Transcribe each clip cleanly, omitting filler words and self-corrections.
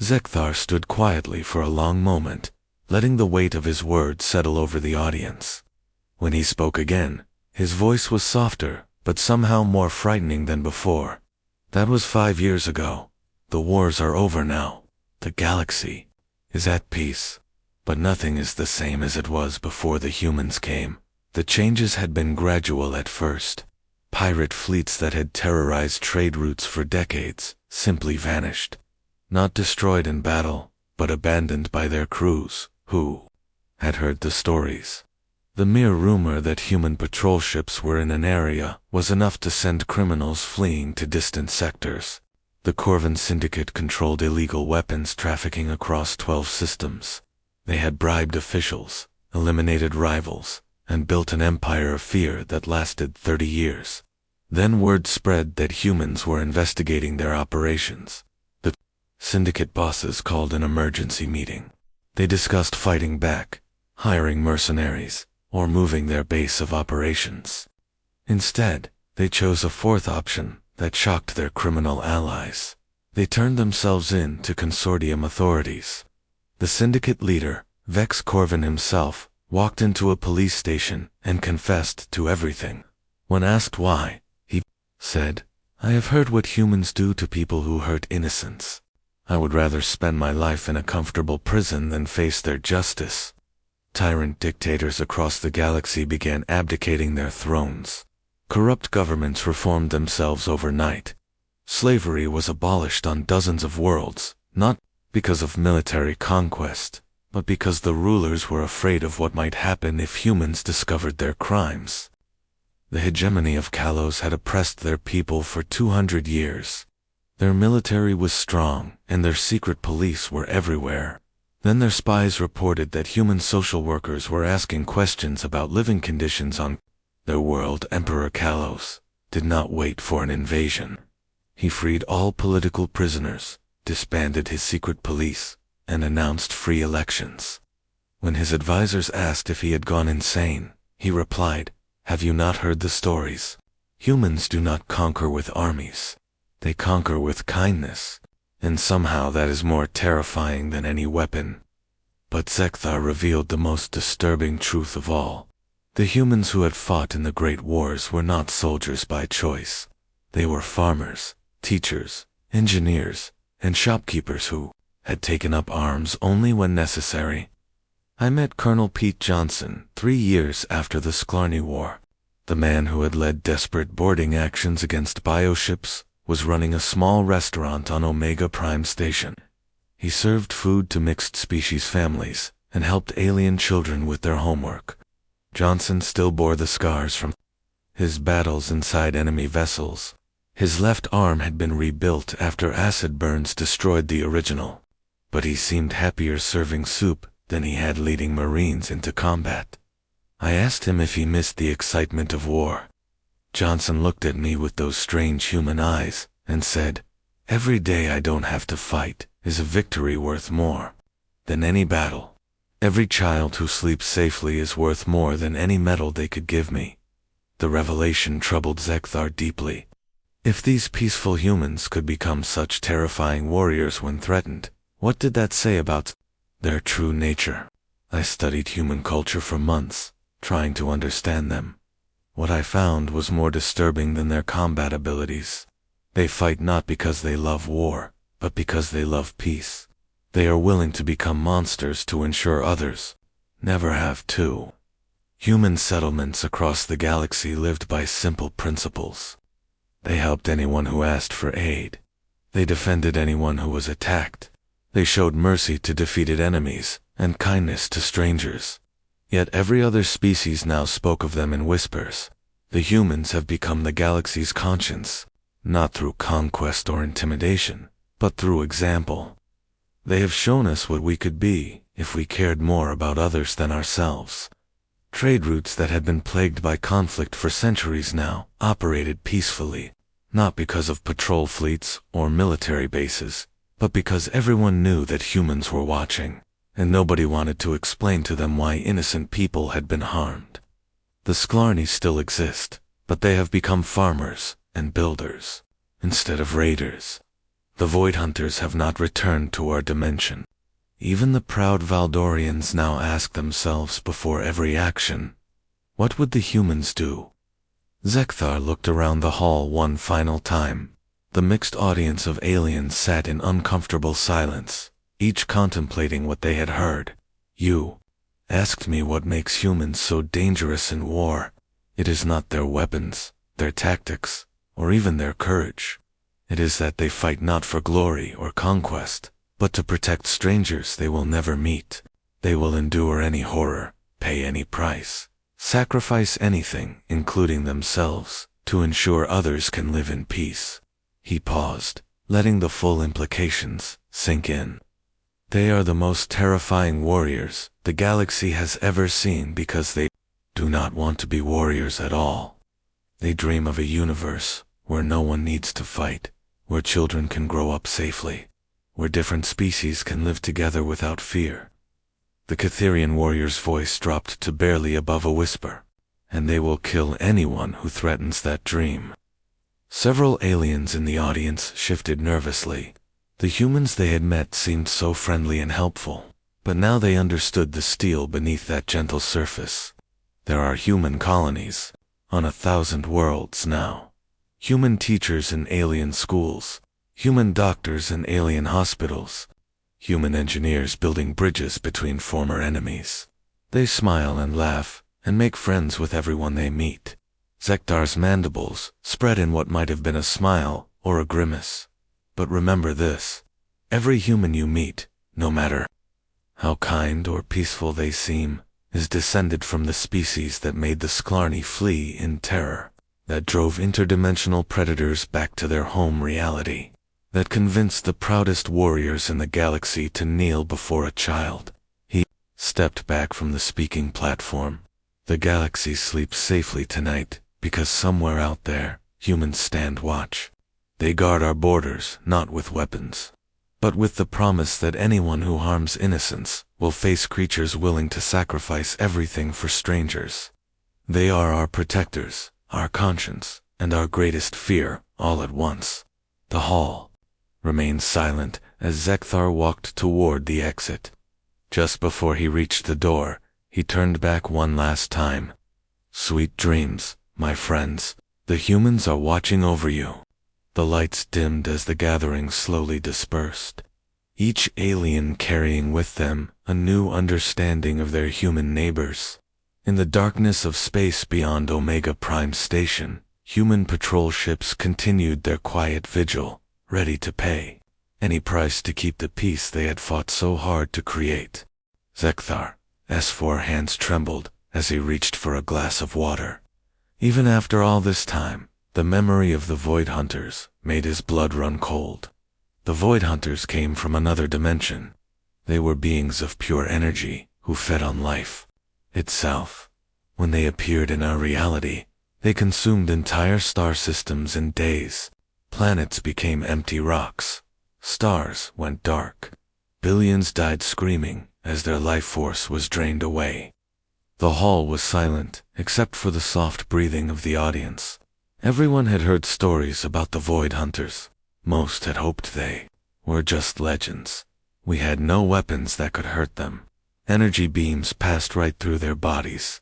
Zekthar stood quietly for a long moment, letting the weight of his words settle over the audience. When he spoke again, his voice was softer, but somehow more frightening than before. That was 5 years ago. The wars are over now. The galaxy is at peace. But nothing is the same as it was before the humans came. The changes had been gradual at first. Pirate fleets that had terrorized trade routes for decades simply vanished. Not destroyed in battle, but abandoned by their crews, who had heard the stories. The mere rumor that human patrol ships were in an area was enough to send criminals fleeing to distant sectors. The Corvin Syndicate controlled illegal weapons trafficking across 12 systems. They had bribed officials, eliminated rivals, and built an empire of fear that lasted 30 years. Then word spread that humans were investigating their operations. The syndicate bosses called an emergency meeting. They discussed fighting back, hiring mercenaries, or moving their base of operations. Instead, they chose a fourth option that shocked their criminal allies. They turned themselves in to consortium authorities. The syndicate leader, Vex Corvin himself, walked into a police station and confessed to everything. When asked why, he said, "I have heard what humans do to people who hurt innocents. I would rather spend my life in a comfortable prison than face their justice." Tyrant dictators across the galaxy began abdicating their thrones. Corrupt governments reformed themselves overnight. Slavery was abolished on dozens of worlds, not because of military conquest, but because the rulers were afraid of what might happen if humans discovered their crimes. The hegemony of Kalos had oppressed their people for 200 years. Their military was strong, and their secret police were everywhere. Then their spies reported that human social workers were asking questions about living conditions on their world. Emperor Kalos did not wait for an invasion. He freed all political prisoners, disbanded his secret police, and announced free elections. When his advisors asked if he had gone insane, he replied, "Have you not heard the stories? Humans do not conquer with armies. They conquer with kindness, and somehow that is more terrifying than any weapon." But Zekthar revealed the most disturbing truth of all. The humans who had fought in the Great Wars were not soldiers by choice. They were farmers, teachers, engineers, and shopkeepers who had taken up arms only when necessary. I met Colonel Pete Johnson 3 years after the Sklarny War. The man who had led desperate boarding actions against bioships was running a small restaurant on Omega Prime Station. He served food to mixed-species families and helped alien children with their homework. Johnson still bore the scars from his battles inside enemy vessels. His left arm had been rebuilt after acid burns destroyed the original, but he seemed happier serving soup than he had leading Marines into combat. I asked him if he missed the excitement of war. Johnson looked at me with those strange human eyes and said, "Every day I don't have to fight is a victory worth more than any battle. Every child who sleeps safely is worth more than any medal they could give me." The revelation troubled Zekthar deeply. If these peaceful humans could become such terrifying warriors when threatened, what did that say about their true nature? I studied human culture for months, trying to understand them. What I found was more disturbing than their combat abilities. They fight not because they love war, but because they love peace. They are willing to become monsters to ensure others never have to. Human settlements across the galaxy lived by simple principles. They helped anyone who asked for aid. They defended anyone who was attacked. They showed mercy to defeated enemies and kindness to strangers. Yet every other species now spoke of them in whispers. The humans have become the galaxy's conscience, not through conquest or intimidation, but through example. They have shown us what we could be if we cared more about others than ourselves. Trade routes that had been plagued by conflict for centuries now operated peacefully, not because of patrol fleets or military bases, but because everyone knew that humans were watching, and nobody wanted to explain to them why innocent people had been harmed. The Sklarny still exist, but they have become farmers and builders instead of raiders. The Void Hunters have not returned to our dimension. Even the proud Valdorians now ask themselves before every action, what would the humans do? Zekthar looked around the hall one final time. The mixed audience of aliens sat in uncomfortable silence, each contemplating what they had heard. You asked me what makes humans so dangerous in war. It is not their weapons, their tactics, or even their courage. It is that they fight not for glory or conquest, but to protect strangers they will never meet. They will endure any horror, pay any price, sacrifice anything, including themselves, to ensure others can live in peace. He paused, letting the full implications sink in. They are the most terrifying warriors the galaxy has ever seen because they do not want to be warriors at all. They dream of a universe where no one needs to fight, where children can grow up safely, where different species can live together without fear. The Catherian warrior's voice dropped to barely above a whisper, and they will kill anyone who threatens that dream. Several aliens in the audience shifted nervously. The humans they had met seemed so friendly and helpful, but now they understood the steel beneath that gentle surface. There are human colonies on 1,000 worlds now. Human teachers in alien schools, human doctors in alien hospitals, human engineers building bridges between former enemies. They smile and laugh and make friends with everyone they meet. Zekthar's mandibles spread in what might have been a smile or a grimace. But remember this, every human you meet, no matter how kind or peaceful they seem, is descended from the species that made the Sklarni flee in terror, that drove interdimensional predators back to their home reality, that convinced the proudest warriors in the galaxy to kneel before a child. He stepped back from the speaking platform. The galaxy sleeps safely tonight, because somewhere out there, humans stand watch. They guard our borders, not with weapons, but with the promise that anyone who harms innocents will face creatures willing to sacrifice everything for strangers. They are our protectors, our conscience, and our greatest fear, all at once. The hall remained silent as Zekthar walked toward the exit. Just before he reached the door, he turned back one last time. Sweet dreams, my friends. The humans are watching over you. The lights dimmed as the gathering slowly dispersed, each alien carrying with them a new understanding of their human neighbors. In the darkness of space beyond Omega Prime Station, human patrol ships continued their quiet vigil, ready to pay any price to keep the peace they had fought so hard to create. Zekthar's 4 hands trembled as he reached for a glass of water. Even after all this time, the memory of the Void Hunters made his blood run cold. The Void Hunters came from another dimension. They were beings of pure energy who fed on life itself. When they appeared in our reality, they consumed entire star systems in days. Planets became empty rocks. Stars went dark. Billions died screaming as their life force was drained away. The hall was silent, except for the soft breathing of the audience. Everyone had heard stories about the Void Hunters. Most had hoped they were just legends. We had no weapons that could hurt them. Energy beams passed right through their bodies.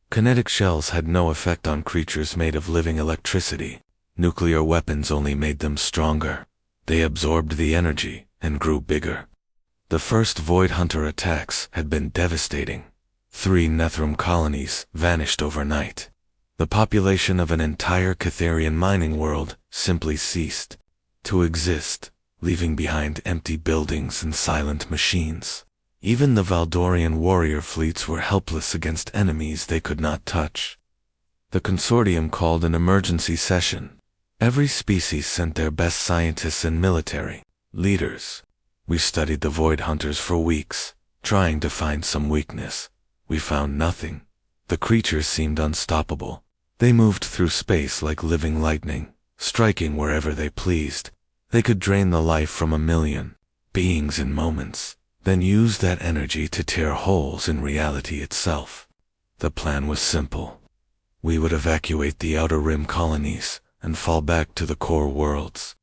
Kinetic shells had no effect on creatures made of living electricity. Nuclear weapons only made them stronger. They absorbed the energy and grew bigger. The first Void Hunter attacks had been devastating. 3 Nethrum colonies vanished overnight. The population of an entire Catherian mining world simply ceased to exist, leaving behind empty buildings and silent machines. Even the Valdorian warrior fleets were helpless against enemies they could not touch. The consortium called an emergency session. Every species sent their best scientists and military leaders. We studied the Void Hunters for weeks, trying to find some weakness. We found nothing. The creatures seemed unstoppable. They moved through space like living lightning, striking wherever they pleased. They could drain the life from 1,000,000 beings in moments, then use that energy to tear holes in reality itself. The plan was simple. We would evacuate the Outer Rim colonies and fall back to the core worlds.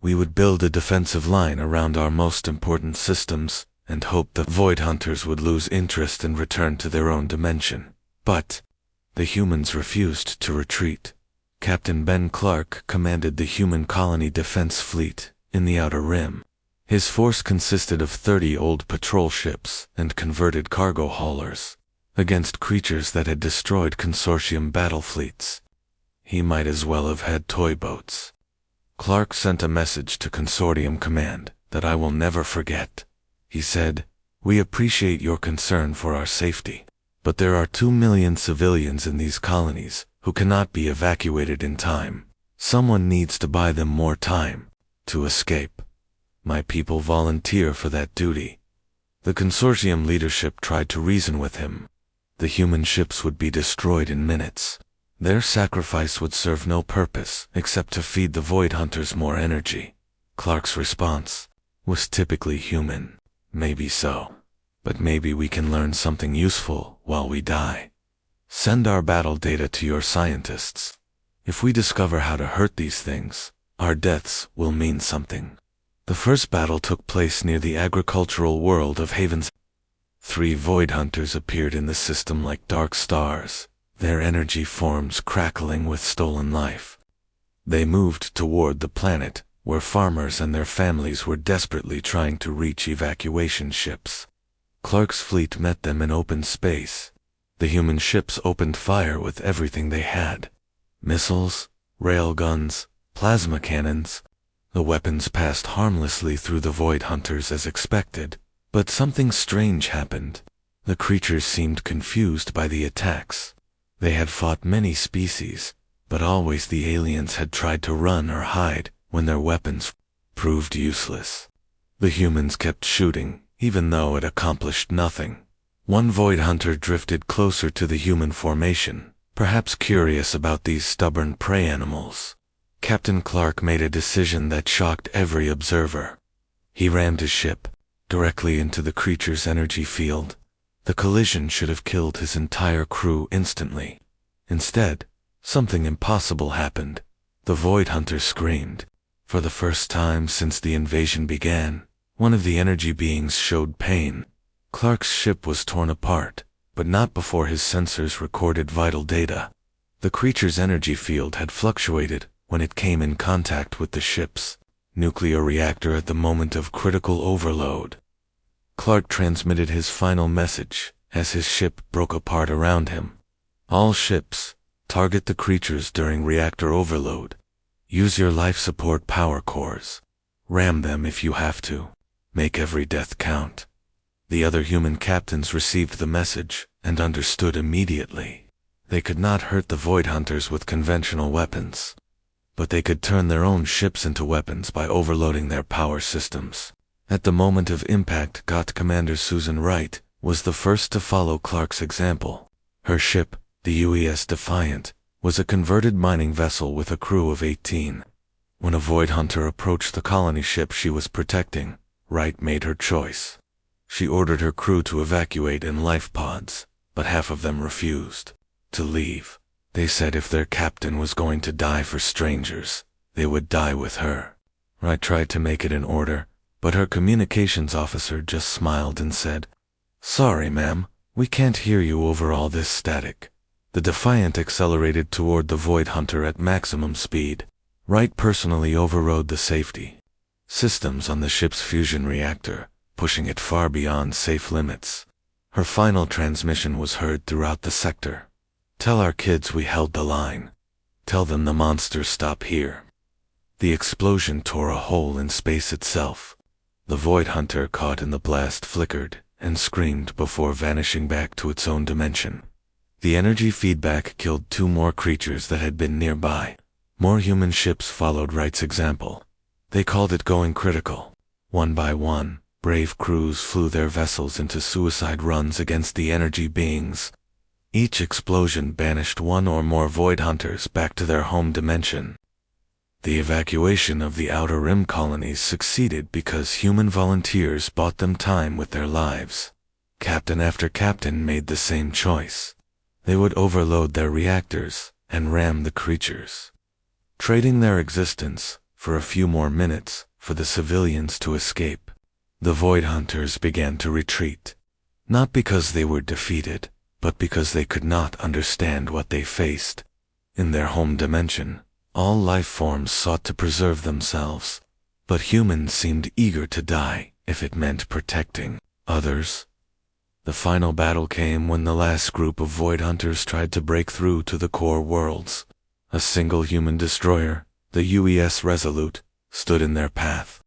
We would build a defensive line around our most important systems and hope the Void Hunters would lose interest and return to their own dimension. But the humans refused to retreat. Captain Ben Clark commanded the human colony defense fleet in the Outer Rim. His force consisted of 30 old patrol ships and converted cargo haulers against creatures that had destroyed consortium battle fleets. He might as well have had toy boats. Clark sent a message to Consortium Command that I will never forget. He said, "We appreciate your concern for our safety, but there are 2 million civilians in these colonies who cannot be evacuated in time. Someone needs to buy them more time to escape. My people volunteer for that duty." The consortium leadership tried to reason with him. The human ships would be destroyed in minutes. Their sacrifice would serve no purpose except to feed the Void Hunters more energy. Clark's response was typically human. Maybe so. But maybe we can learn something useful while we die. Send our battle data to your scientists. If we discover how to hurt these things, our deaths will mean something. The first battle took place near the agricultural world of Havens. 3 Void Hunters appeared in the system like dark stars, their energy forms crackling with stolen life. They moved toward the planet, where farmers and their families were desperately trying to reach evacuation ships. Clark's fleet met them in open space. The human ships opened fire with everything they had. Missiles, railguns, plasma cannons. The weapons passed harmlessly through the Void Hunters as expected, but something strange happened. The creatures seemed confused by the attacks. They had fought many species, but always the aliens had tried to run or hide when their weapons proved useless. The humans kept shooting, even though it accomplished nothing. One Void Hunter drifted closer to the human formation, perhaps curious about these stubborn prey animals. Captain Clark made a decision that shocked every observer. He rammed his ship directly into the creature's energy field. The collision should have killed his entire crew instantly. Instead, something impossible happened. The Void Hunter screamed. For the first time since the invasion began, one of the energy beings showed pain. Clark's ship was torn apart, but not before his sensors recorded vital data. The creature's energy field had fluctuated when it came in contact with the ship's nuclear reactor at the moment of critical overload. Clark transmitted his final message as his ship broke apart around him. All ships, target the creatures during reactor overload. Use your life support power cores. Ram them if you have to. Make every death count. The other human captains received the message and understood immediately. They could not hurt the Void Hunters with conventional weapons, but they could turn their own ships into weapons by overloading their power systems. At the moment of impact, GOT Commander Susan Wright was the first to follow Clark's example. Her ship, the UES Defiant, was a converted mining vessel with a crew of 18. When a Void Hunter approached the colony ship she was protecting, Wright made her choice. She ordered her crew to evacuate in life pods, but half of them refused to leave. They said if their captain was going to die for strangers, they would die with her. Wright tried to make it in order, but her communications officer just smiled and said, "Sorry, ma'am, we can't hear you over all this static." The Defiant accelerated toward the Void Hunter at maximum speed. Wright personally overrode the safety systems on the ship's fusion reactor, pushing it far beyond safe limits. Her final transmission was heard throughout the sector. "Tell our kids we held the line. Tell them the monsters stop here." The explosion tore a hole in space itself. The Void Hunter caught in the blast flickered and screamed before vanishing back to its own dimension. The energy feedback killed 2 more creatures that had been nearby. More human ships followed Wright's example. They called it going critical. One by one, brave crews flew their vessels into suicide runs against the energy beings. Each explosion banished 1 or more Void Hunters back to their home dimension. The evacuation of the Outer Rim colonies succeeded because human volunteers bought them time with their lives. Captain after captain made the same choice. They would overload their reactors and ram the creatures, trading their existence for a few more minutes, for the civilians to escape. The Void Hunters began to retreat. Not because they were defeated, but because they could not understand what they faced. In their home dimension, all life forms sought to preserve themselves, but humans seemed eager to die if it meant protecting others. The final battle came when the last group of Void Hunters tried to break through to the core worlds. A single human destroyer, the UES Resolute, stood in their path.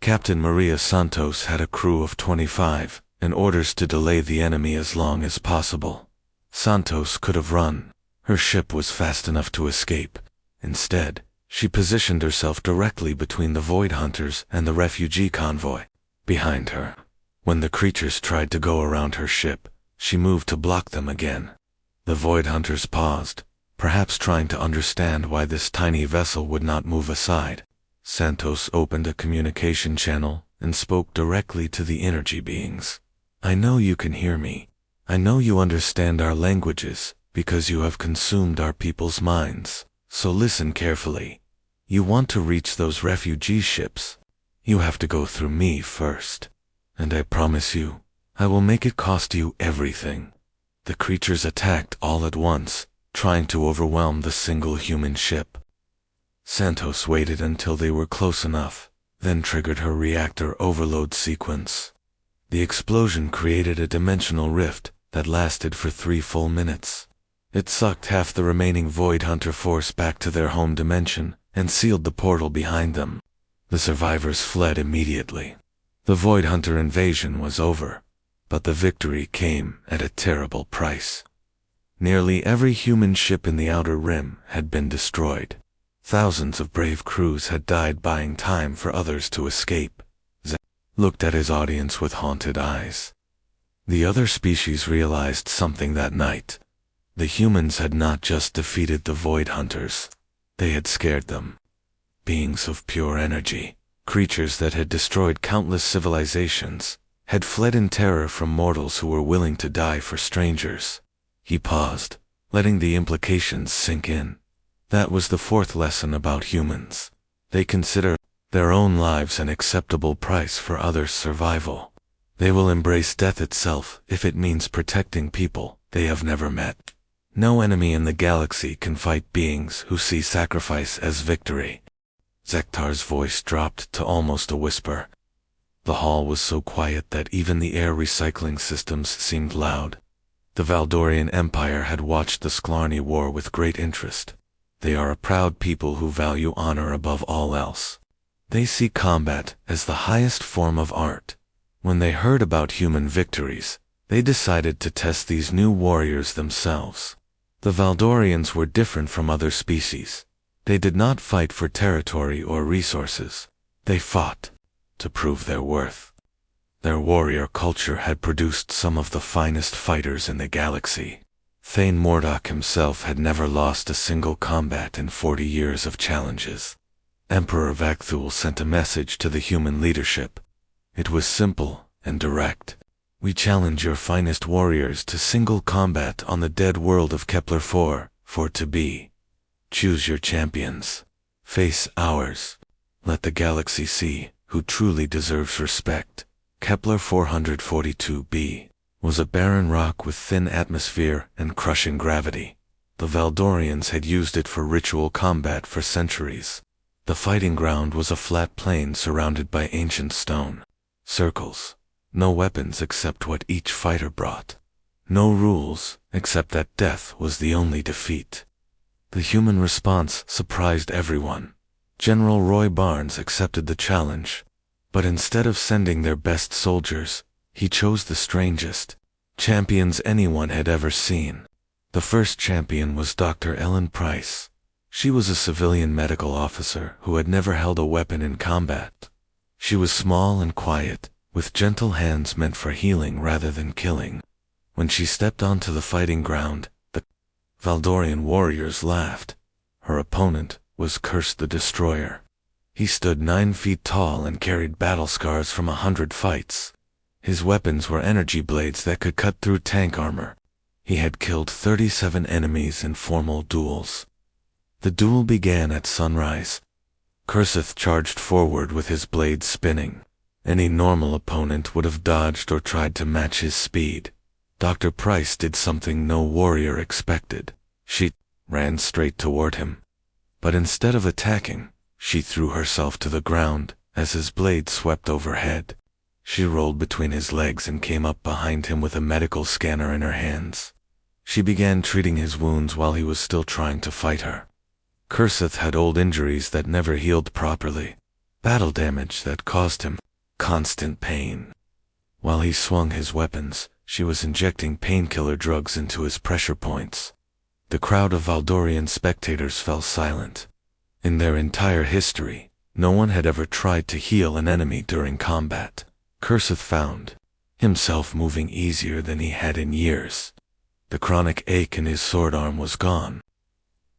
Captain Maria Santos had a crew of 25, and orders to delay the enemy as long as possible. Santos could have run. Her ship was fast enough to escape. Instead, she positioned herself directly between the Void Hunters and the refugee convoy. Behind her, when the creatures tried to go around her ship, she moved to block them again. The Void Hunters paused, perhaps trying to understand why this tiny vessel would not move aside. Santos opened a communication channel and spoke directly to the energy beings. I know you can hear me. I know you understand our languages, because you have consumed our people's minds. So listen carefully. You want to reach those refugee ships. You have to go through me first. And I promise you, I will make it cost you everything. The creatures attacked all at once, trying to overwhelm the single human ship. Santos waited until they were close enough, then triggered her reactor overload sequence. The explosion created a dimensional rift that lasted for 3 full minutes. It sucked half the remaining Void Hunter force back to their home dimension and sealed the portal behind them. The survivors fled immediately. The Void Hunter invasion was over, but the victory came at a terrible price. Nearly every human ship in the Outer Rim had been destroyed. Thousands of brave crews had died buying time for others to escape. Zack looked at his audience with haunted eyes. The other species realized something that night. The humans had not just defeated the Void Hunters. They had scared them. Beings of pure energy, creatures that had destroyed countless civilizations, had fled in terror from mortals who were willing to die for strangers. He paused, letting the implications sink in. That was the 4th lesson about humans. They consider their own lives an acceptable price for others' survival. They will embrace death itself if it means protecting people they have never met. No enemy in the galaxy can fight beings who see sacrifice as victory. Zektar's voice dropped to almost a whisper. The hall was so quiet that even the air recycling systems seemed loud. The Valdorian Empire had watched the Sklarni War with great interest. They are a proud people who value honor above all else. They see combat as the highest form of art. When they heard about human victories, they decided to test these new warriors themselves. The Valdorians were different from other species. They did not fight for territory or resources. They fought to prove their worth. Their warrior culture had produced some of the finest fighters in the galaxy. Thane Mordok himself had never lost a single combat in 40 years of challenges. Emperor Vakthul sent a message to the human leadership. It was simple and direct. We challenge your finest warriors to single combat on the dead world of Kepler-4, for to be. Choose your champions. Face ours. Let the galaxy see who truly deserves respect. Kepler 442b was a barren rock with thin atmosphere and crushing gravity. The Valdorians had used it for ritual combat for centuries. The fighting ground was a flat plain surrounded by ancient stone. Circles. No weapons except what each fighter brought. No rules, except that death was the only defeat. The human response surprised everyone. General Roy Barnes accepted the challenge, but instead of sending their best soldiers, he chose the strangest champions anyone had ever seen. The first champion was Dr. Ellen Price. She was a civilian medical officer who had never held a weapon in combat. She was small and quiet, with gentle hands meant for healing rather than killing. When she stepped onto the fighting ground, the Valdorian warriors laughed. Her opponent was Cursed the Destroyer. He stood 9 feet tall and carried battle scars from 100 fights. His weapons were energy blades that could cut through tank armor. He had killed 37 enemies in formal duels. The duel began at sunrise. Curseth charged forward with his blade spinning. Any normal opponent would have dodged or tried to match his speed. Dr. Price did something no warrior expected. She ran straight toward him. But instead of attacking, she threw herself to the ground as his blade swept overhead. She rolled between his legs and came up behind him with a medical scanner in her hands. She began treating his wounds while he was still trying to fight her. Curseth had old injuries that never healed properly, battle damage that caused him constant pain. While he swung his weapons, she was injecting painkiller drugs into his pressure points. The crowd of Valdorian spectators fell silent. In their entire history, no one had ever tried to heal an enemy during combat. Curseth found himself moving easier than he had in years. The chronic ache in his sword arm was gone.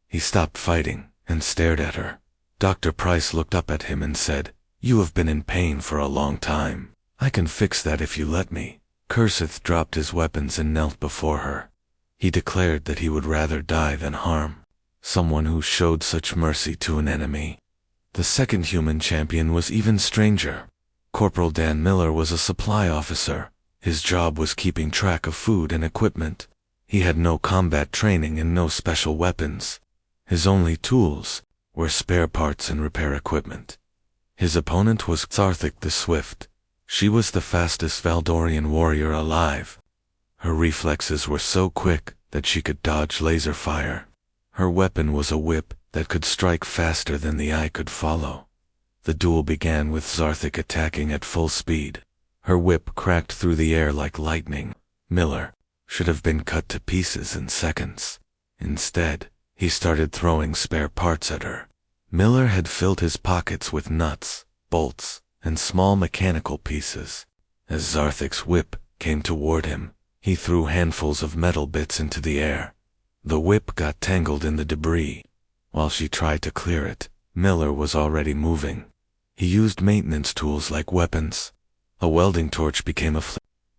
He stopped fighting and stared at her. Dr. Price looked up at him and said, "You have been in pain for a long time. I can fix that if you let me." Curseth dropped his weapons and knelt before her. He declared that he would rather die than harm someone who showed such mercy to an enemy. The second human champion was even stranger. Corporal Dan Miller was a supply officer. His job was keeping track of food and equipment. He had no combat training and no special weapons. His only tools were spare parts and repair equipment. His opponent was Zarthik the Swift. She was the fastest Valdorian warrior alive. Her reflexes were so quick that she could dodge laser fire. Her weapon was a whip that could strike faster than the eye could follow. The duel began with Zarthik attacking at full speed. Her whip cracked through the air like lightning. Miller should have been cut to pieces in seconds. Instead, he started throwing spare parts at her. Miller had filled his pockets with nuts, bolts, and small mechanical pieces. As Zarthik's whip came toward him, he threw handfuls of metal bits into the air. The whip got tangled in the debris. While she tried to clear it, Miller was already moving. He used maintenance tools like weapons. A welding torch became a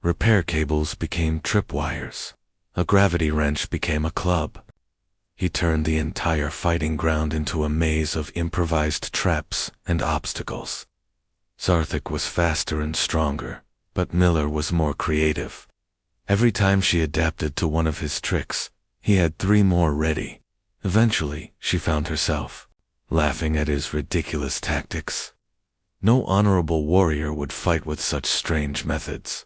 repair cables became tripwires. A gravity wrench became a club. He turned the entire fighting ground into a maze of improvised traps and obstacles. Zarthik was faster and stronger, but Miller was more creative. Every time she adapted to one of his tricks, he had 3 more ready. Eventually, she found herself laughing at his ridiculous tactics. No honorable warrior would fight with such strange methods.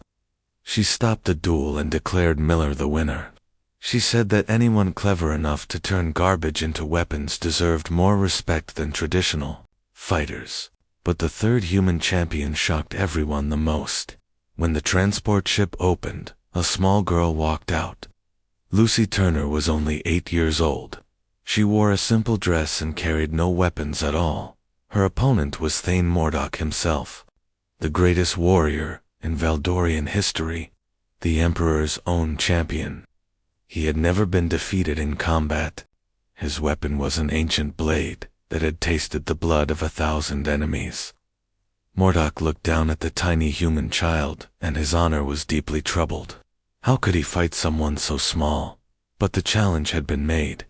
She stopped the duel and declared Miller the winner. She said that anyone clever enough to turn garbage into weapons deserved more respect than traditional fighters. But the third human champion shocked everyone the most. When the transport ship opened, a small girl walked out. Lucy Turner was only 8 years old. She wore a simple dress and carried no weapons at all. Her opponent was Thane Mordock himself, the greatest warrior in Valdorian history, the Emperor's own champion. He had never been defeated in combat. His weapon was an ancient blade that had tasted the blood of 1,000 enemies. Mordock looked down at the tiny human child, and his honor was deeply troubled. How could he fight someone so small? But the challenge had been made.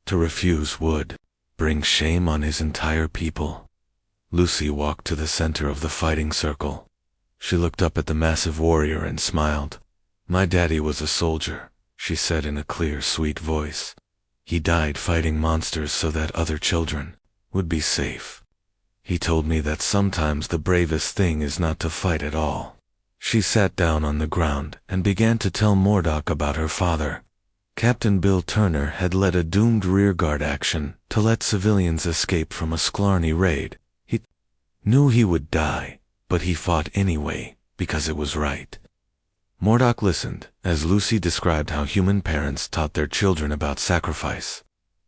To refuse would bring shame on his entire people. Lucy walked to the center of the fighting circle. She looked up at the massive warrior and smiled. "My daddy was a soldier," she said in a clear, sweet voice. "He died fighting monsters so that other children would be safe. He told me that sometimes the bravest thing is not to fight at all." She sat down on the ground and began to tell Mordock about her father. Captain Bill Turner had led a doomed rearguard action to let civilians escape from a Sklarny raid. He knew he would die, but he fought anyway because it was right. Mordock listened as Lucy described how human parents taught their children about sacrifice,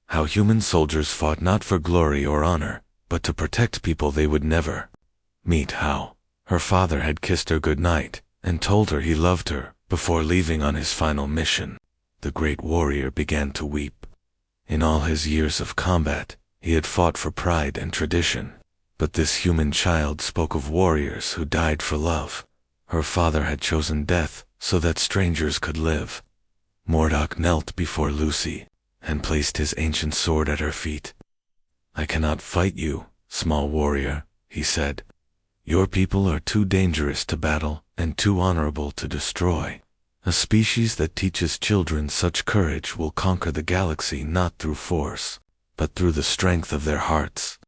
how human soldiers fought not for glory or honor, but to protect people they would never meet, how her father had kissed her goodnight and told her he loved her before leaving on his final mission. The great warrior began to weep. In all his years of combat, he had fought for pride and tradition, but this human child spoke of warriors who died for love. Her father had chosen death so that strangers could live. Mordock knelt before Lucy and placed his ancient sword at her feet. "I cannot fight you," "Small warrior," he said, "your people are too dangerous to battle and too honorable to destroy. A species that teaches children such courage will conquer the galaxy not through force, but through the strength of their hearts."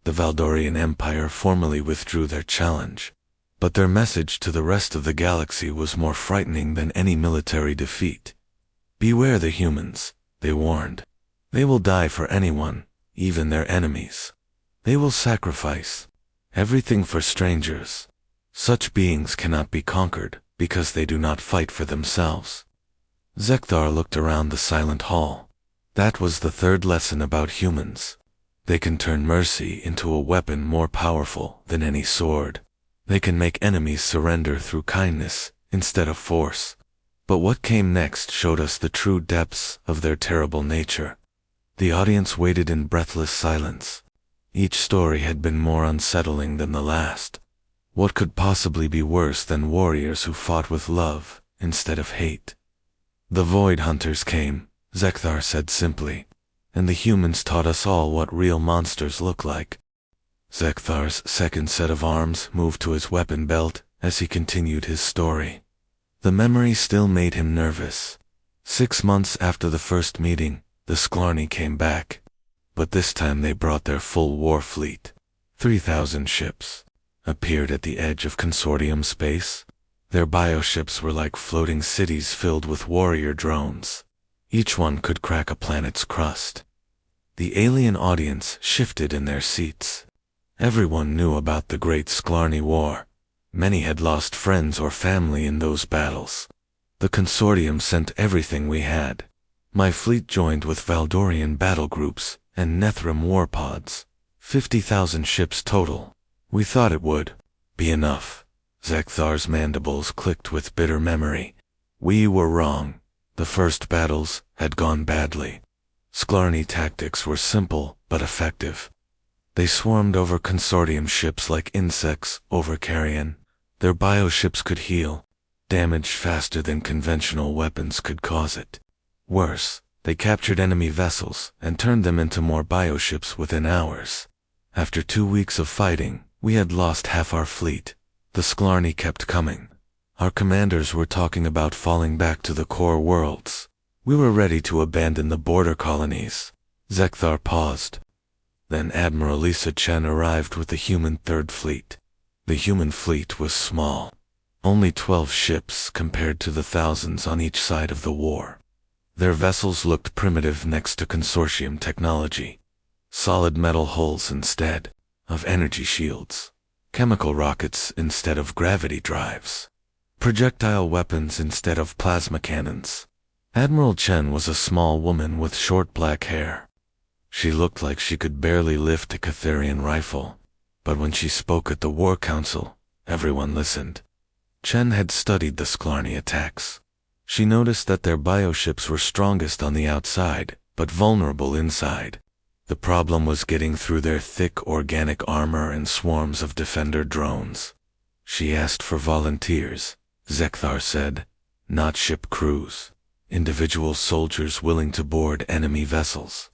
The Valdorian Empire formally withdrew their challenge, but their message to the rest of the galaxy was more frightening than any military defeat. "Beware the humans," they warned. "They will die for anyone, even their enemies. They will sacrifice everything for strangers. Such beings cannot be conquered because they do not fight for themselves." Zekthar looked around the silent hall. That was the third lesson about humans. They can turn mercy into a weapon more powerful than any sword. They can make enemies surrender through kindness instead of force. But what came next showed us the true depths of their terrible nature. The audience waited in breathless silence. Each story had been more unsettling than the last. What could possibly be worse than warriors who fought with love instead of hate? "The Void Hunters came," Zekthar said simply, "and the humans taught us all what real monsters look like." Zekthar's second set of arms moved to his weapon belt as he continued his story. The memory still made him nervous. 6 months after the first meeting, the Sklarni came back. But this time they brought their full war fleet. 3,000 ships appeared at the edge of Consortium space. Their bioships were like floating cities filled with warrior drones. Each one could crack a planet's crust. The alien audience shifted in their seats. Everyone knew about the Great Sklarni War. Many had lost friends or family in those battles. The Consortium sent everything we had. My fleet joined with Valdorian battle groups and Nethrim warpods. 50,000 ships total. We thought it would be enough. Zekthar's mandibles clicked with bitter memory. We were wrong. The first battles had gone badly. Sklarni tactics were simple but effective. They swarmed over Consortium ships like insects over carrion. Their bioships could heal damage faster than conventional weapons could cause it. Worse, they captured enemy vessels and turned them into more bioships within hours. After 2 weeks of fighting, we had lost half our fleet. The Sklarni kept coming. Our commanders were talking about falling back to the core worlds. We were ready to abandon the border colonies. Zekthar paused. Then Admiral Lisa Chen arrived with the human Third Fleet. The human fleet was small. Only 12 ships compared to the thousands on each side of the war. Their vessels looked primitive next to Consortium technology. Solid metal hulls instead of energy shields. Chemical rockets instead of gravity drives. Projectile weapons instead of plasma cannons. Admiral Chen was a small woman with short black hair. She looked like she could barely lift a Catharian rifle. But when she spoke at the War Council, everyone listened. Chen had studied the Sklarni attacks. She noticed that their bioships were strongest on the outside, but vulnerable inside. The problem was getting through their thick organic armor and swarms of defender drones. She asked for volunteers, Zekthar said, not ship crews, individual soldiers willing to board enemy vessels.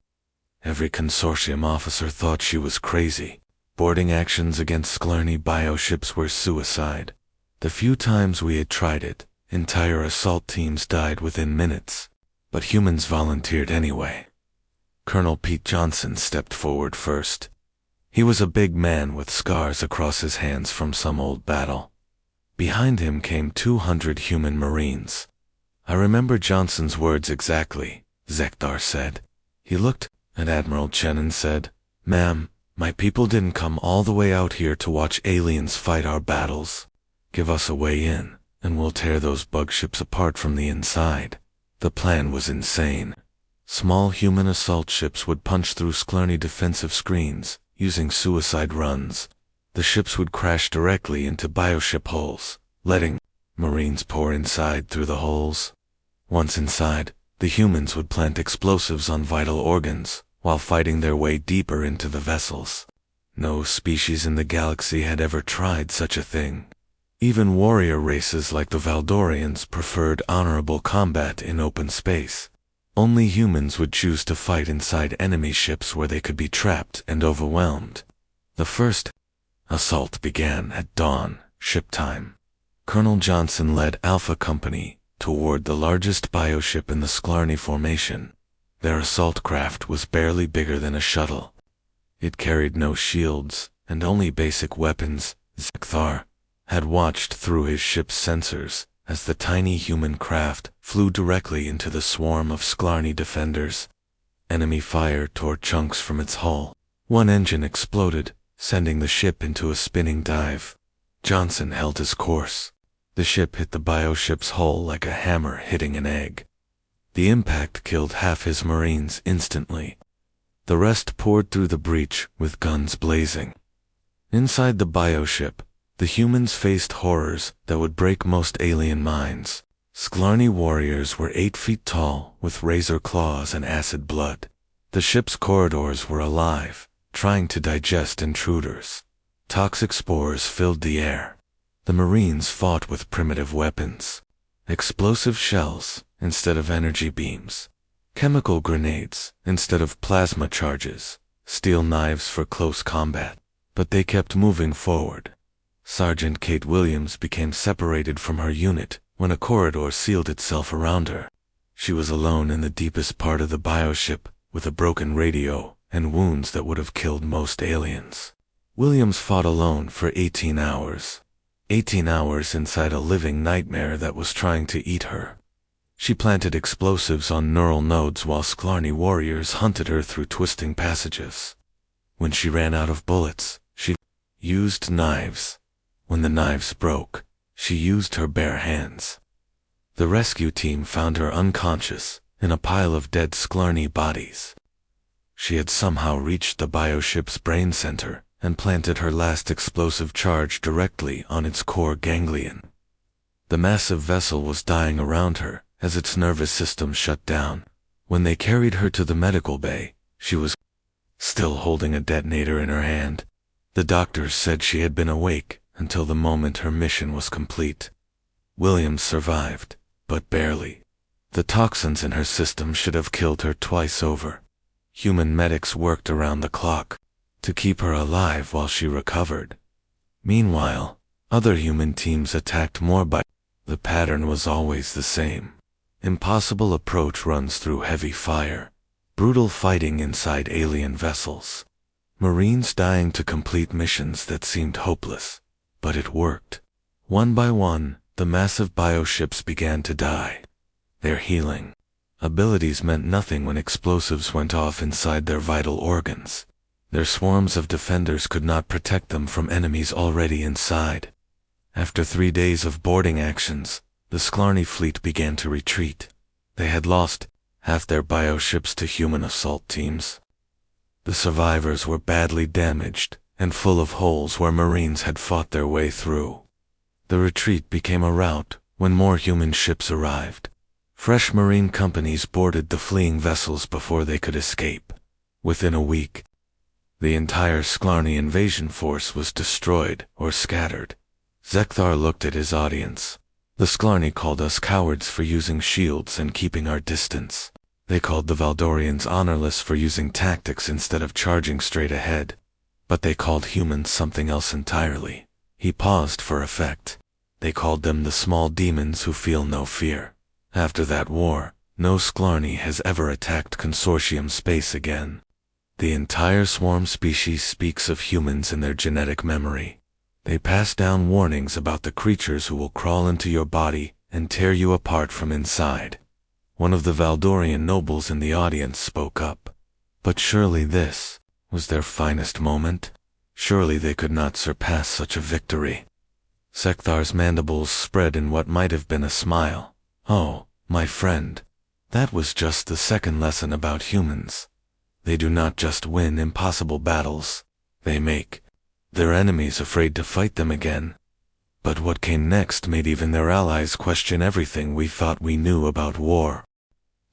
Every Consortium officer thought she was crazy. Boarding actions against Sklarni bioships were suicide. The few times we had tried it, entire assault teams died within minutes. But humans volunteered anyway. Colonel Pete Johnson stepped forward first. He was a big man with scars across his hands from some old battle. Behind him came 200 human Marines. I remember Johnson's words exactly, Zekthar said. He looked at Admiral Chen and said, "Ma'am, my people didn't come all the way out here to watch aliens fight our battles. Give us a way in, and we'll tear those bug ships apart from the inside." The plan was insane. Small human assault ships would punch through Sklarni defensive screens, using suicide runs. The ships would crash directly into bioship hulls, letting Marines pour inside through the holes. Once inside, the humans would plant explosives on vital organs, while fighting their way deeper into the vessels. No species in the galaxy had ever tried such a thing. Even warrior races like the Valdorians preferred honorable combat in open space. Only humans would choose to fight inside enemy ships where they could be trapped and overwhelmed. The first assault began at dawn, ship time. Colonel Johnson led Alpha Company toward the largest bioship in the Sklarny Formation. Their assault craft was barely bigger than a shuttle. It carried no shields and only basic weapons. Zekthar had watched through his ship's sensors as the tiny human craft flew directly into the swarm of Sklarny defenders. Enemy fire tore chunks from its hull. One engine exploded, sending the ship into a spinning dive. Johnson held his course. The ship hit the bioship's hull like a hammer hitting an egg. The impact killed half his Marines instantly. The rest poured through the breach with guns blazing. Inside the bioship, the humans faced horrors that would break most alien minds. Sklarny warriors were 8 feet tall, with razor claws and acid blood. The ship's corridors were alive, trying to digest intruders. Toxic spores filled the air. The Marines fought with primitive weapons. Explosive shells instead of energy beams. Chemical grenades instead of plasma charges. Steel knives for close combat. But they kept moving forward. Sergeant Kate Williams became separated from her unit when a corridor sealed itself around her. She was alone in the deepest part of the bioship, with a broken radio and wounds that would have killed most aliens. Williams fought alone for 18 hours. 18 hours inside a living nightmare that was trying to eat her. She planted explosives on neural nodes while Sklarny warriors hunted her through twisting passages. When she ran out of bullets, she used knives. When the knives broke, she used her bare hands. The rescue team found her unconscious in a pile of dead Sklarny bodies. She had somehow reached the bioship's brain center and planted her last explosive charge directly on its core ganglion. The massive vessel was dying around her as its nervous system shut down. When they carried her to the medical bay, she was still holding a detonator in her hand. The doctors said she had been awake until the moment her mission was complete. Williams survived, but barely. The toxins in her system should have killed her twice over. Human medics worked around the clock to keep her alive while she recovered. Meanwhile, other human teams attacked more by. The pattern was always the same. Impossible approach runs through heavy fire. Brutal fighting inside alien vessels. Marines dying to complete missions that seemed hopeless. But it worked. One by one, the massive bioships began to die. Their healing abilities meant nothing when explosives went off inside their vital organs. Their swarms of defenders could not protect them from enemies already inside. After 3 days of boarding actions, the Sklarny fleet began to retreat. They had lost half their bioships to human assault teams. The survivors were badly damaged and full of holes where Marines had fought their way through. The retreat became a rout when more human ships arrived. Fresh Marine companies boarded the fleeing vessels before they could escape. Within a week, the entire Sklarny invasion force was destroyed or scattered. Zekthar looked at his audience. The Sklarny called us cowards for using shields and keeping our distance. They called the Valdorians honorless for using tactics instead of charging straight ahead. But they called humans something else entirely. He paused for effect. They called them the small demons who feel no fear. After that war, no Sklarny has ever attacked Consortium space again. The entire swarm species speaks of humans in their genetic memory. They pass down warnings about the creatures who will crawl into your body and tear you apart from inside. One of the Valdorian nobles in the audience spoke up. But surely this was their finest moment? Surely they could not surpass such a victory. Zekthar's mandibles spread in what might have been a smile. Oh, my friend, that was just the second lesson about humans. They do not just win impossible battles, they make their enemies afraid to fight them again. But what came next made even their allies question everything we thought we knew about war.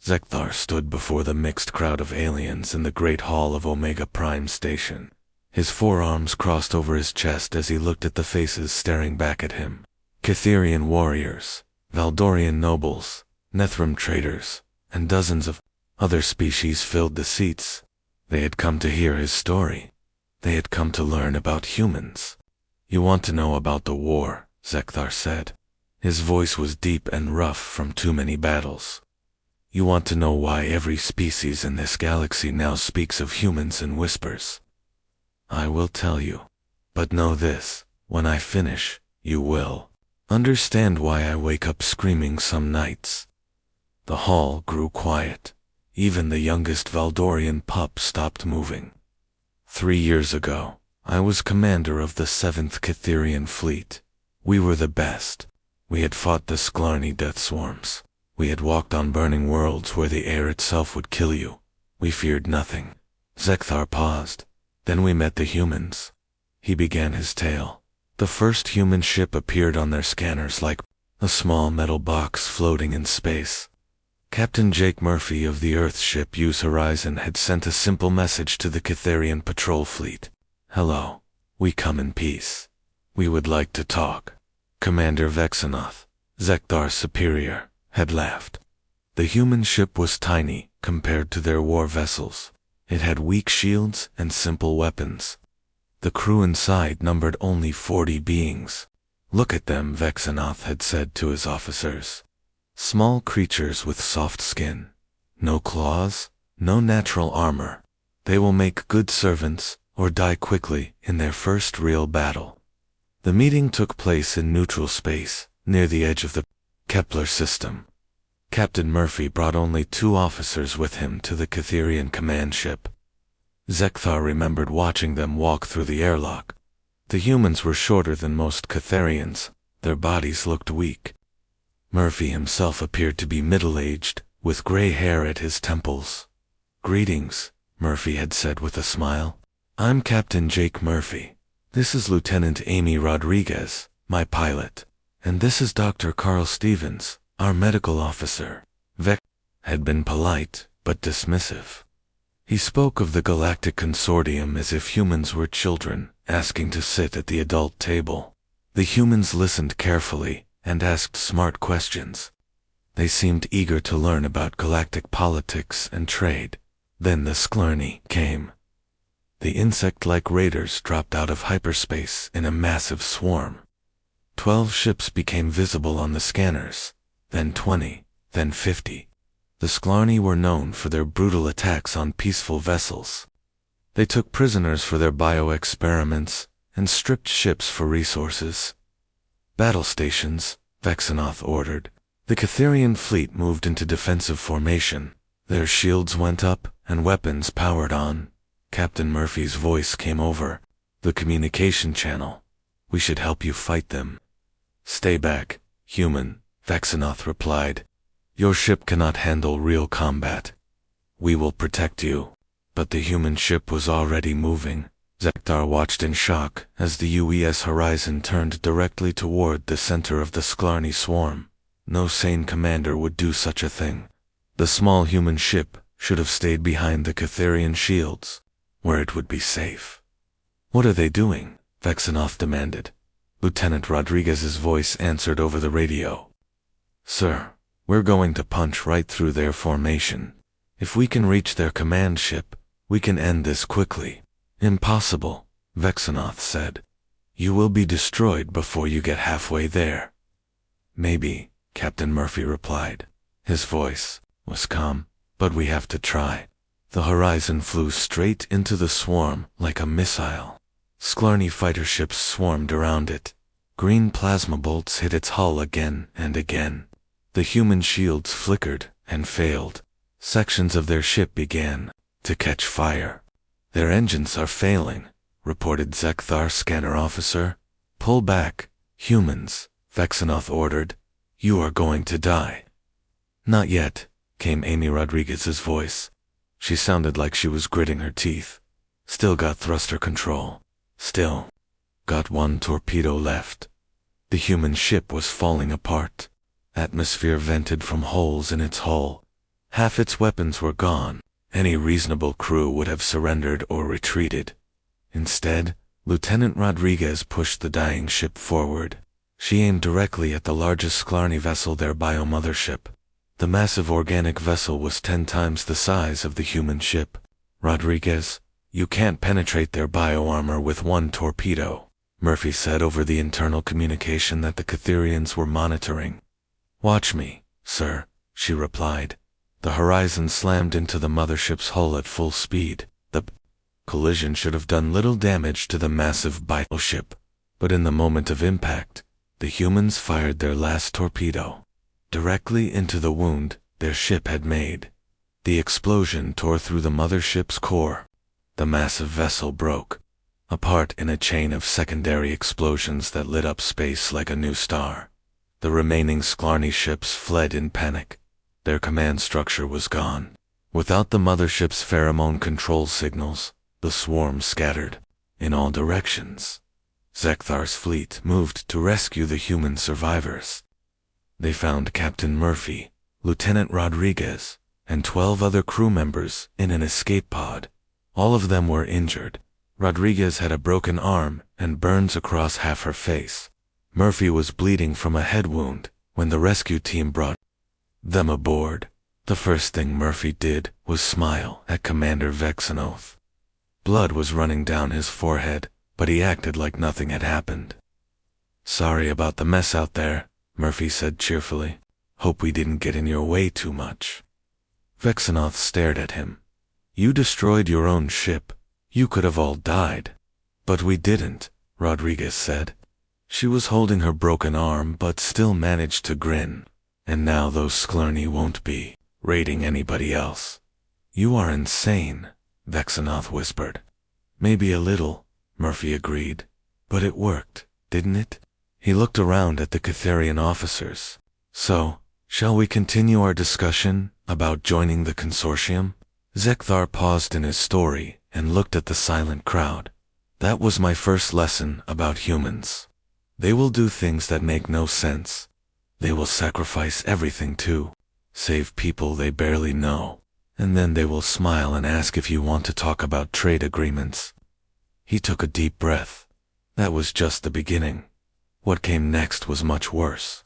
Zekthar stood before the mixed crowd of aliens in the great hall of Omega Prime Station. His forearms crossed over his chest as he looked at the faces staring back at him. Catherian warriors, Valdorian nobles, Nethram traders, and dozens of other species filled the seats. They had come to hear his story. They had come to learn about humans. You want to know about the war, Zekthar said. His voice was deep and rough from too many battles. You want to know why every species in this galaxy now speaks of humans in whispers. I will tell you. But know this, when I finish, you will understand why I wake up screaming some nights. The hall grew quiet. Even the youngest Valdorian pup stopped moving. 3 years ago, I was commander of the 7th Catherian Fleet. We were the best. We had fought the Sklarni death swarms. We had walked on burning worlds where the air itself would kill you. We feared nothing. Zekthar paused. Then we met the humans. He began his tale. The first human ship appeared on their scanners like a small metal box floating in space. Captain Jake Murphy of the Earth ship Use Horizon had sent a simple message to the Catherian patrol fleet. Hello. We come in peace. We would like to talk. Commander Vexenoth, Zekthar's superior, had laughed. The human ship was tiny compared to their war vessels. It had weak shields and simple weapons. The crew inside numbered only 40 beings. Look at them, Vexenoth had said to his officers. Small creatures with soft skin. No claws, no natural armor. They will make good servants or die quickly in their first real battle. The meeting took place in neutral space, near the edge of the Kepler system. Captain Murphy brought only 2 officers with him to the Catherian command ship. Zekthar remembered watching them walk through the airlock. The humans were shorter than most Catherians. Their bodies looked weak. Murphy himself appeared to be middle-aged, with gray hair at his temples. Greetings, Murphy had said with a smile. I'm Captain Jake Murphy. This is Lieutenant Amy Rodriguez, my pilot. And this is Dr. Carl Stevens, our medical officer. Vec had been polite, but dismissive. He spoke of the Galactic Consortium as if humans were children, asking to sit at the adult table. The humans listened carefully and asked smart questions. They seemed eager to learn about galactic politics and trade. Then the Sklarni came. The insect-like raiders dropped out of hyperspace in a massive swarm. 12 ships became visible on the scanners, then 20, then 50. The Sklarni were known for their brutal attacks on peaceful vessels. They took prisoners for their bio-experiments and stripped ships for resources. Battle stations, Vexenoth ordered. The Catherian fleet moved into defensive formation. Their shields went up and weapons powered on. Captain Murphy's voice came over the communication channel. We should help you fight them. Stay back, human, Vexenoth replied. Your ship cannot handle real combat. We will protect you. But the human ship was already moving. Zekthar watched in shock as the UES Horizon turned directly toward the center of the Sklarni swarm. No sane commander would do such a thing. The small human ship should have stayed behind the Catherian shields, where it would be safe. What are they doing? Vexenoth demanded. Lieutenant Rodriguez's voice answered over the radio. Sir, we're going to punch right through their formation. If we can reach their command ship, we can end this quickly. Impossible, Vexenoth said. You will be destroyed before you get halfway there. Maybe, Captain Murphy replied. His voice was calm, but we have to try. The Horizon flew straight into the swarm like a missile. Sklarni fighter ships swarmed around it. Green plasma bolts hit its hull again and again. The human shields flickered and failed. Sections of their ship began to catch fire. Their engines are failing, reported Zekthar scanner officer. Pull back, humans, Vexenoth ordered. You are going to die. Not yet, came Amy Rodriguez's voice. She sounded like she was gritting her teeth. Still got thruster control. Still got 1 torpedo left. The human ship was falling apart. Atmosphere vented from holes in its hull. Half its weapons were gone. Any reasonable crew would have surrendered or retreated. Instead, Lieutenant Rodriguez pushed the dying ship forward. She aimed directly at the largest Sklarni vessel, their biomothership. The massive organic vessel was 10 times the size of the human ship. Rodriguez, You can't penetrate their bioarmor with one torpedo, Murphy said over the internal communication that the Catherians were monitoring. Watch me, sir, she replied. The Horizon slammed into the mothership's hull at full speed. The collision should have done little damage to the massive battleship, but in the moment of impact, the humans fired their last torpedo directly into the wound their ship had made. The explosion tore through the mothership's core. The massive vessel broke apart in a chain of secondary explosions that lit up space like a new star. The remaining Sklarny ships fled in panic. Their command structure was gone. Without the mothership's pheromone control signals, the swarm scattered in all directions. Zekthar's fleet moved to rescue the human survivors. They found Captain Murphy, Lieutenant Rodriguez, and 12 other crew members in an escape pod. All of them were injured. Rodriguez had a broken arm and burns across half her face. Murphy was bleeding from a head wound when the rescue team brought them aboard. The first thing Murphy did was smile at Commander Vexenoth. Blood was running down his forehead, but he acted like nothing had happened. Sorry about the mess out there, Murphy said cheerfully. Hope we didn't get in your way too much. Vexenoth stared at him. You destroyed your own ship. You could have all died. But we didn't, Rodriguez said. She was holding her broken arm but still managed to grin. And now those Sklarny won't be raiding anybody else. You are insane, Vexenoth whispered. Maybe a little, Murphy agreed. But it worked, didn't it? He looked around at the Catherian officers. So, shall we continue our discussion about joining the consortium? Zekthar paused in his story and looked at the silent crowd. That was my first lesson about humans. They will do things that make no sense. They will sacrifice everything too, save people they barely know, and then they will smile and ask if you want to talk about trade agreements. He took a deep breath. That was just the beginning. What came next was much worse.